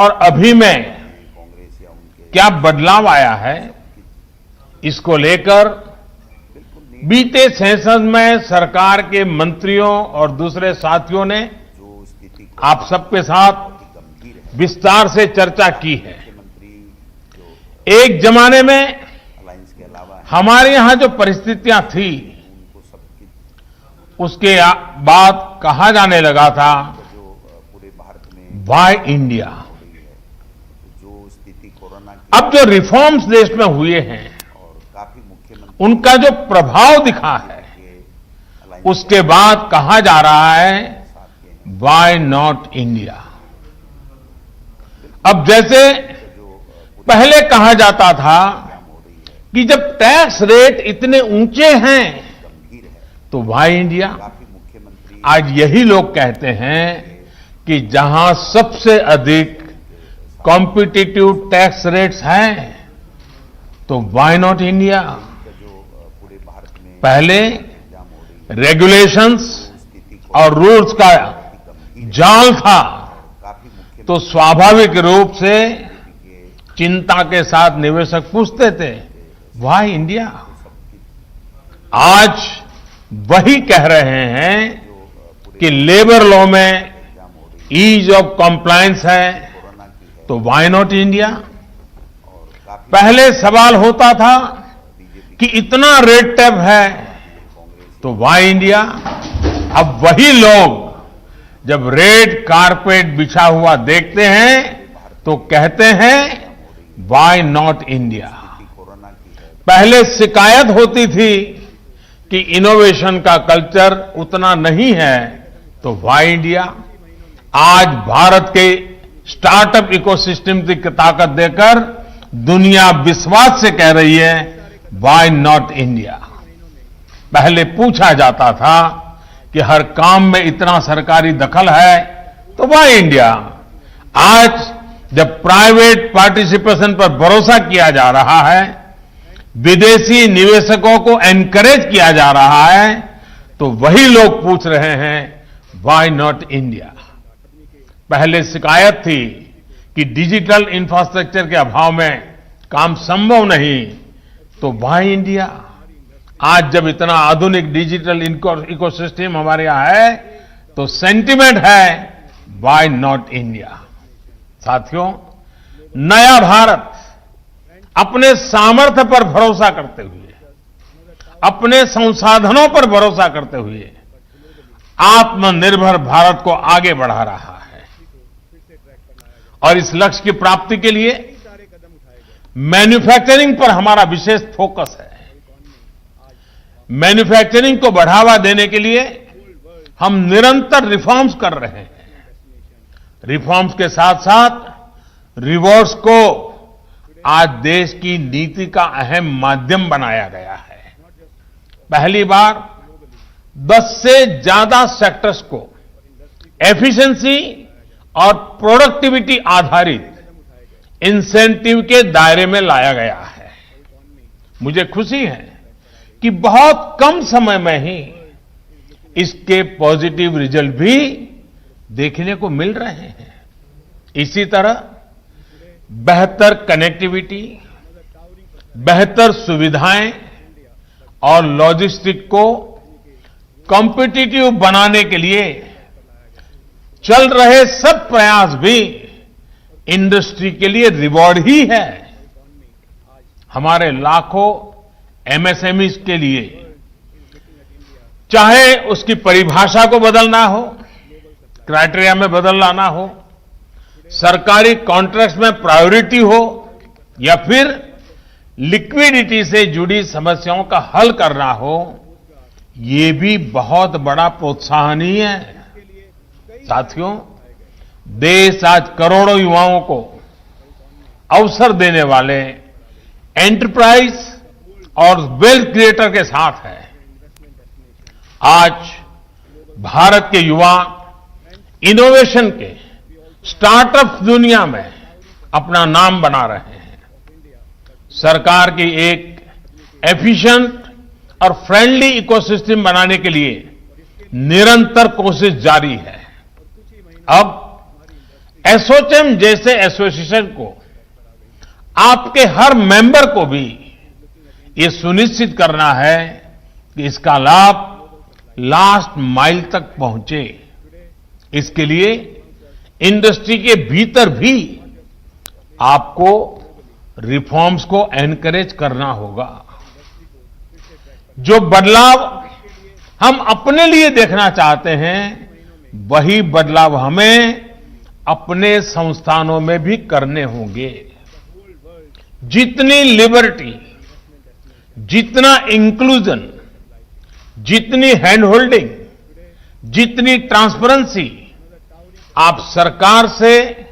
और अभी में क्या बदलाव आया है, इसको लेकर बीते सेशन में सरकार के मंत्रियों और दूसरे साथियों ने आप सबके साथ विस्तार से चर्चा की है। एक जमाने में हमारे यहां जो परिस्थितियां थी, उसके बाद कहा जाने लगा था वाई इंडिया। अब जो रिफॉर्म्स देश में हुए हैं, उनका जो प्रभाव दिखा है, उसके बाद कहा जा रहा है वाई नॉट इंडिया। अब जैसे पहले कहा जाता था कि जब टैक्स रेट इतने ऊंचे हैं तो वाई इंडिया, आज यही लोग कहते हैं कि जहां सबसे अधिक कॉम्पिटिटिव टैक्स रेट्स हैं तो वाई नॉट इंडिया। पहले रेगुलेशंस और रूल्स का जाल था, तो स्वाभाविक रूप से चिंता के साथ निवेशक पूछते थे वाई इंडिया। आज वही कह रहे हैं कि लेबर लॉ में ईज ऑफ कॉम्प्लायंस है तो वाई नॉट इंडिया। पहले सवाल होता था कि इतना रेड टेप है तो वाई इंडिया। अब वही लोग जब रेड कारपेट बिछा हुआ देखते हैं तो कहते हैं वाई नॉट इंडिया। पहले शिकायत होती थी कि इनोवेशन का कल्चर उतना नहीं है तो वाई इंडिया। आज भारत के स्टार्टअप इकोसिस्टम की ताकत देकर दुनिया विश्वास से कह रही है वाई नॉट इंडिया। पहले पूछा जाता था कि हर काम में इतना सरकारी दखल है तो वाई इंडिया। आज जब प्राइवेट पार्टिसिपेशन पर भरोसा किया जा रहा है, विदेशी निवेशकों को एनकरेज किया जा रहा है, तो वही लोग पूछ रहे हैं वाई नॉट इंडिया। पहले शिकायत थी कि डिजिटल इंफ्रास्ट्रक्चर के अभाव में काम संभव नहीं तो वाई इंडिया। आज जब इतना आधुनिक डिजिटल इकोसिस्टम हमारे यहां है तो सेंटिमेंट है वाई नॉट इंडिया। साथियों, नया भारत अपने सामर्थ्य पर भरोसा करते हुए, अपने संसाधनों पर भरोसा करते हुए आत्मनिर्भर भारत को आगे बढ़ा रहा है। और इस लक्ष्य की प्राप्ति के लिए मैन्युफैक्चरिंग पर हमारा विशेष फोकस है। मैन्युफैक्चरिंग को बढ़ावा देने के लिए हम निरंतर रिफॉर्म्स कर रहे हैं। रिफॉर्म्स के साथ साथ रिवॉर्ड्स को आज देश की नीति का अहम माध्यम बनाया गया है। पहली बार 10 से ज्यादा सेक्टर्स को एफिशिएंसी और प्रोडक्टिविटी आधारित इंसेंटिव के दायरे में लाया गया है। मुझे खुशी है कि बहुत कम समय में ही इसके पॉजिटिव रिजल्ट भी देखने को मिल रहे हैं। इसी तरह बेहतर कनेक्टिविटी, बेहतर सुविधाएं और लॉजिस्टिक को कॉम्पिटिटिव बनाने के लिए चल रहे सब प्रयास भी इंडस्ट्री के लिए रिवॉर्ड ही है। हमारे लाखों एमएसएमईज के लिए चाहे उसकी परिभाषा को बदलना हो, क्राइटेरिया में बदल लाना हो, सरकारी कॉन्ट्रैक्ट्स में प्रायोरिटी हो, या फिर लिक्विडिटी से जुड़ी समस्याओं का हल करना हो, ये भी बहुत बड़ा प्रोत्साहन ही है। साथियों, देश आज करोड़ों युवाओं को अवसर देने वाले एंटरप्राइज और वेल्थ क्रिएटर के साथ है। आज भारत के युवा इनोवेशन के स्टार्टअप दुनिया में अपना नाम बना रहे हैं। सरकार की एक एफिशिएंट और फ्रेंडली इकोसिस्टम बनाने के लिए निरंतर कोशिश जारी है। अब एसोचैम जैसे एसोसिएशन को, आपके हर मेंबर को भी ये सुनिश्चित करना है कि इसका लाभ लास्ट माइल तक पहुंचे। इसके लिए इंडस्ट्री के भीतर भी आपको रिफॉर्म्स को एनकरेज करना होगा। जो बदलाव हम अपने लिए देखना चाहते हैं, वही बदलाव हमें अपने संस्थानों में भी करने होंगे। जितनी लिबर्टी, जितना इंक्लूजन, जितनी हैंड होल्डिंग, जितनी ट्रांसपेरेंसी आप सरकार से,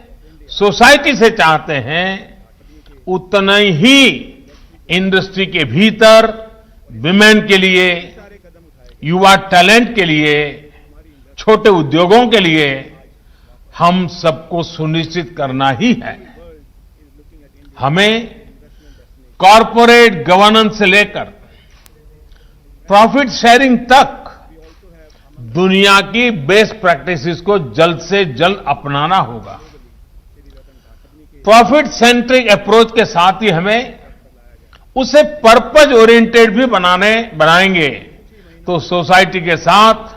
सोसाइटी से चाहते हैं, उतना ही इंडस्ट्री के भीतर विमेन के लिए, युवा टैलेंट के लिए, छोटे उद्योगों के लिए हम सबको सुनिश्चित करना ही है। हमें कॉरपोरेट गवर्नेंस से लेकर प्रॉफिट शेयरिंग तक दुनिया की बेस्ट प्रैक्टिसेस को जल्द से जल्द अपनाना होगा। प्रॉफिट सेंट्रिक अप्रोच के साथ ही हमें उसे पर्पज ओरिएंटेड भी बनाएंगे तो सोसाइटी के साथ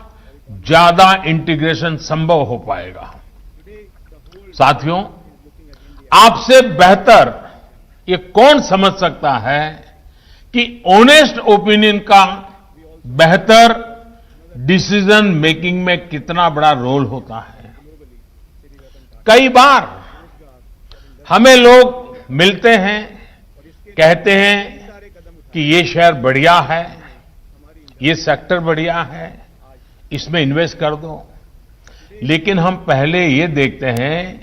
ज्यादा इंटीग्रेशन संभव हो पाएगा। साथियों, आपसे बेहतर ये कौन समझ सकता है कि ऑनेस्ट ओपिनियन का बेहतर डिसीजन मेकिंग में कितना बड़ा रोल होता है। कई बार हमें लोग मिलते हैं, कहते हैं कि ये शेयर बढ़िया है, ये सेक्टर बढ़िया है, इसमें इन्वेस्ट कर दो। लेकिन हम पहले ये देखते हैं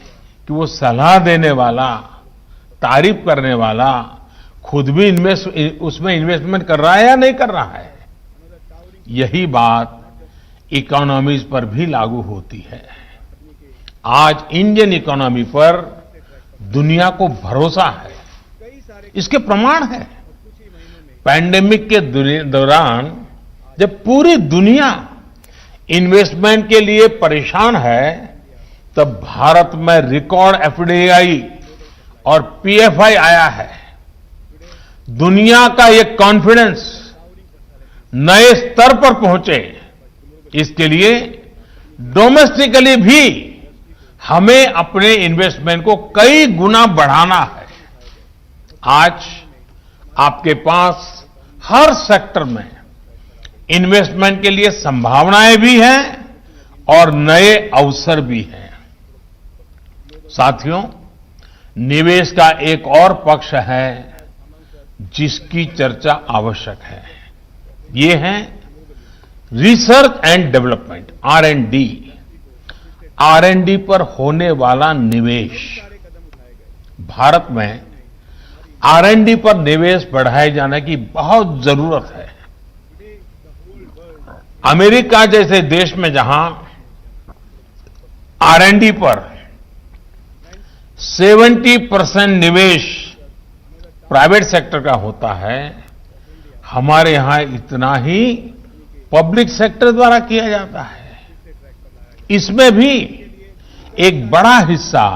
कि वो सलाह देने वाला, तारीफ करने वाला खुद भी उसमें इन्वेस्टमेंट कर रहा है या नहीं कर रहा है। यही बात इकोनॉमीज पर भी लागू होती है। आज इंडियन इकोनॉमी पर दुनिया को भरोसा है, इसके प्रमाण है। पैंडेमिक के दौरान जब पूरी दुनिया इन्वेस्टमेंट के लिए परेशान है, तब भारत में रिकॉर्ड एफडीआई और पीएफआई आया है। दुनिया का ये कॉन्फिडेंस नए स्तर पर पहुंचे, इसके लिए डोमेस्टिकली भी हमें अपने इन्वेस्टमेंट को कई गुना बढ़ाना है। आज आपके पास हर सेक्टर में इन्वेस्टमेंट के लिए संभावनाएं भी हैं और नए अवसर भी हैं। साथियों, निवेश का एक और पक्ष है जिसकी चर्चा आवश्यक है। ये है research and development, R&D। R&D पर होने वाला निवेश। भारत में R&D पर निवेश बढ़ाए जाने की बहुत जरूरत है। अमेरिका जैसे देश में जहां R&D पर 70% निवेश प्राइवेट सेक्टर का होता है, हमारे यहां इतना ही पब्लिक सेक्टर द्वारा किया जाता है। इसमें भी एक बड़ा हिस्सा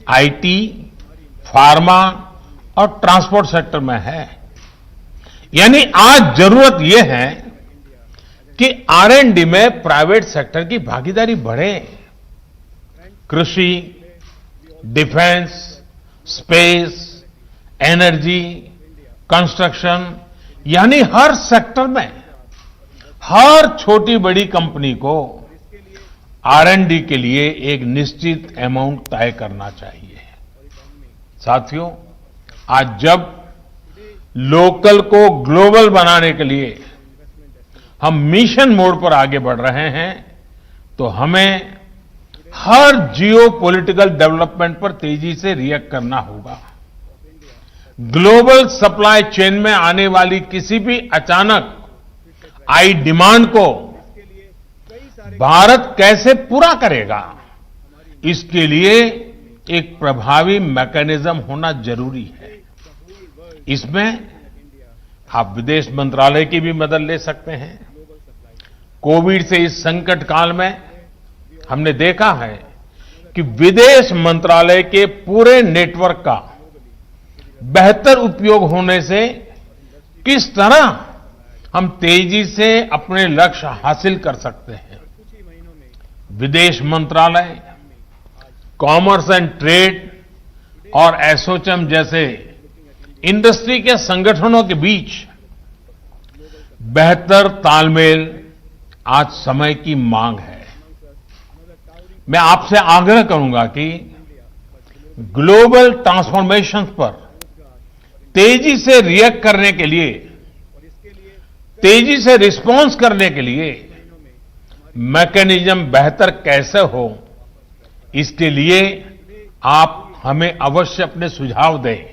आईटी, फार्मा और ट्रांसपोर्ट सेक्टर में है। यानी आज जरूरत यह है कि R&D में प्राइवेट सेक्टर की भागीदारी बढ़े। कृषि, डिफेंस, स्पेस, एनर्जी, कंस्ट्रक्शन, यानी हर सेक्टर में हर छोटी बड़ी कंपनी को R&D के लिए एक निश्चित अमाउंट तय करना चाहिए। साथियों, आज जब लोकल को ग्लोबल बनाने के लिए हम मिशन मोड पर आगे बढ़ रहे हैं, तो हमें हर जियो पॉलिटिकल डेवलपमेंट पर तेजी से रिएक्ट करना होगा। ग्लोबल सप्लाई चेन में आने वाली किसी भी अचानक आई डिमांड को भारत कैसे पूरा करेगा, इसके लिए एक प्रभावी मैकेनिज्म होना जरूरी है। इसमें आप विदेश मंत्रालय की भी मदद ले सकते हैं। कोविड से इस संकट काल में हमने देखा है कि विदेश मंत्रालय के पूरे नेटवर्क का बेहतर उपयोग होने से किस तरह हम तेजी से अपने लक्ष्य हासिल कर सकते हैं। विदेश मंत्रालय, कॉमर्स एंड ट्रेड और एसोचैम जैसे इंडस्ट्री के संगठनों के बीच बेहतर तालमेल आज समय की मांग है। मैं आपसे आग्रह करूंगा कि ग्लोबल ट्रांसफॉर्मेशन पर तेजी से रिएक्ट करने के लिए, तेजी से रिस्पॉन्स करने के लिए मैकेनिज्म बेहतर कैसे हो, इसके लिए आप हमें अवश्य अपने सुझाव दें।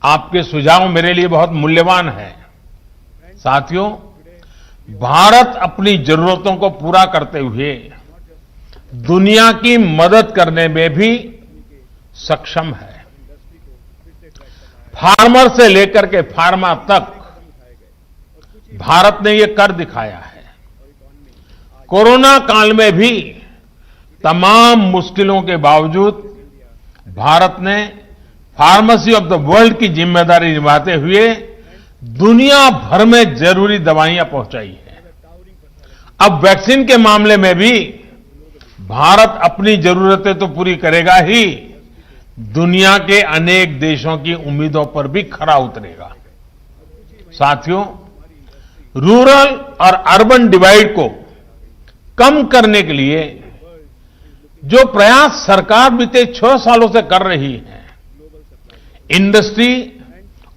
आपके सुझाव मेरे लिए बहुत मूल्यवान हैं। साथियों, भारत अपनी जरूरतों को पूरा करते हुए दुनिया की मदद करने में भी सक्षम है। फार्मर से लेकर के फार्मा तक भारत ने ये कर दिखाया है। कोरोना काल में भी तमाम मुश्किलों के बावजूद भारत ने फार्मेसी ऑफ द वर्ल्ड की जिम्मेदारी निभाते हुए दुनिया भर में जरूरी दवाइयां पहुंचाई है। अब वैक्सीन के मामले में भी भारत अपनी जरूरतें तो पूरी करेगा ही, दुनिया के अनेक देशों की उम्मीदों पर भी खरा उतरेगा। साथियों, रूरल और अर्बन डिवाइड को कम करने के लिए जो प्रयास सरकार बीते 6 सालों से कर रही है, इंडस्ट्री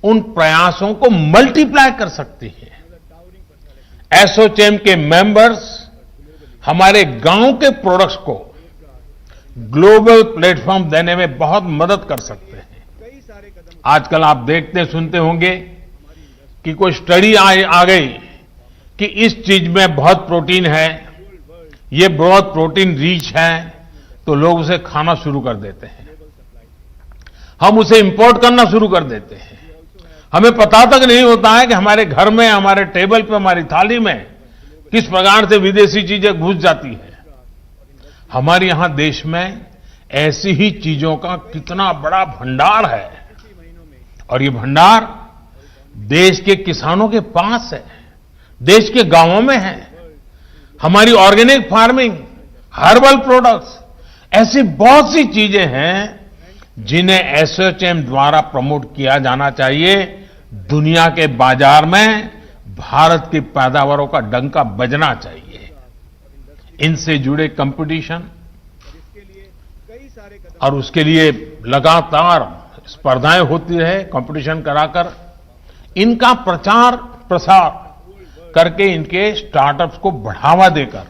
उन प्रयासों को मल्टीप्लाई कर सकती है। एसोचैम के मेंबर्स हमारे गांव के प्रोडक्ट्स को ग्लोबल प्लेटफॉर्म देने में बहुत मदद कर सकते हैं। आजकल आप देखते सुनते होंगे कि कोई स्टडी आ गई कि इस चीज में बहुत प्रोटीन है, ये बहुत प्रोटीन रिच है, तो लोग उसे खाना शुरू कर देते हैं। हम उसे इंपोर्ट करना शुरू कर देते हैं। हमें पता तक नहीं होता है कि हमारे घर में, हमारे टेबल पे, हमारी थाली में किस प्रकार से विदेशी चीजें घुस जाती है। हमारे यहां देश में ऐसी ही चीजों का कितना बड़ा भंडार है, और ये भंडार देश के किसानों के पास है, देश के गांवों में है। हमारी ऑर्गेनिक फार्मिंग, हर्बल प्रोडक्ट्स, ऐसी बहुत सी चीजें हैं जिन्हें एसोचैम द्वारा प्रमोट किया जाना चाहिए। दुनिया के बाजार में भारत की पैदावारों का डंका बजना चाहिए। इनसे जुड़े कंपटीशन और उसके लिए लगातार स्पर्धाएं होती रहे, कंपटीशन कराकर इनका प्रचार प्रसार करके इनके स्टार्टअप्स को बढ़ावा देकर